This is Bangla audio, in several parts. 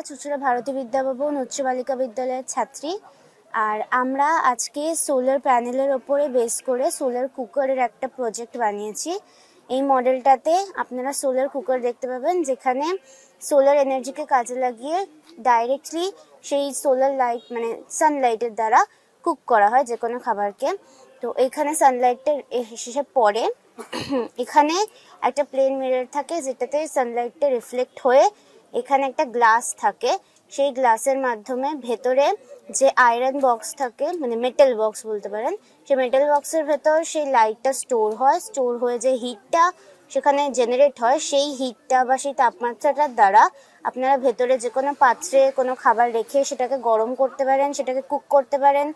চুঁচুড়া ভারতী বিদ্যাভবন উচ্চ বালিকা বিদ্যালয়ের ছাত্রী। আর আমরা আজকে সোলার প্যানেলের ওপরে বেস করে সোলার কুকারের একটা প্রজেক্ট বানিয়েছি। এই মডেলটাতে আপনারা সোলার কুকার দেখতে পাবেন, যেখানে সোলার এনার্জিকে কাজে লাগিয়ে ডাইরেক্টলি সেই সোলার লাইট মানে সানলাইটের দ্বারা কুক করা হয় যে কোনো খাবারকে। তো এখানে সানলাইটের হিসেবে পড়ে, এখানে একটা প্লেন মিরর থাকে যেটাতে সানলাইটটা রিফ্লেক্ট হয়ে এখানে একটা গ্লাস থাকে। সেই গ্লাসের মাধ্যমে ভেতরে যে আয়রন বক্স থাকে, মানে মেটাল বক্স বলতে পারেন, সেই মেটাল বক্সের ভেতর সেই লাইটটা স্টোর হয়ে যে হিটটা সেখানে জেনারেট হয়, সেই হিটটা বা সেই তাপমাত্রাটার দ্বারা আপনারা ভেতরে যে কোনো পাত্রে কোনো খাবার রেখে সেটাকে গরম করতে পারেন, সেটাকে কুক করতে পারেন,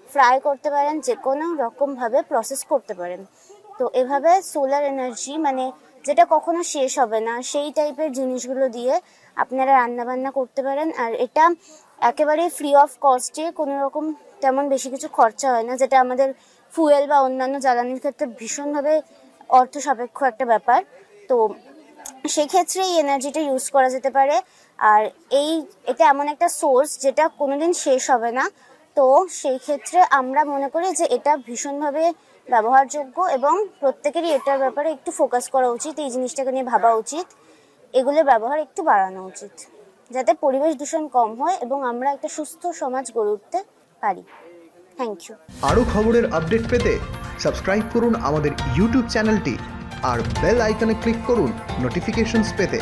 ফ্রাই করতে পারেন, যে কোনো রকমভাবে প্রসেস করতে পারেন। তো এভাবে সোলার এনার্জি মানে যেটা কখনো শেষ হবে না, সেই টাইপের জিনিসগুলো দিয়ে আপনারা রান্নাবান্না করতে পারেন। আর এটা একেবারে ফ্রি অফ কস্টে, কোনো রকম তেমন বেশি কিছু খরচা হয় না, যেটা আমাদের ফুয়েল বা অন্যান্য জ্বালানির ক্ষেত্রে ভীষণভাবে অর্থ সাপেক্ষ একটা ব্যাপার। তো সেক্ষেত্রে এই এনার্জিটা ইউজ করা যেতে পারে। আর এটা এমন একটা সোর্স যেটা কোনোদিন শেষ হবে না। তো সেই ক্ষেত্রে আমরা মনে করি যে এটা ভীষণভাবে ব্যবহারযোগ্য এবং প্রত্যেকেরই এটার ব্যাপারে একটু ফোকাস করা উচিত, এই জিনিসটাকে নিয়ে ভাবা উচিত, এগুলোর ব্যবহার একটু বাড়ানো উচিত, যাতে পরিবেশ দূষণ কম হয় এবং আমরা একটা সুস্থ সমাজ গড়ে উঠতে পারি। Thank you. আরও খবরের আপডেট পেতে সাবস্ক্রাইব করুন আমাদের ইউটিউব চ্যানেলটি আর বেল আইকনে ক্লিক করুন নোটিফিকেশনস পেতে।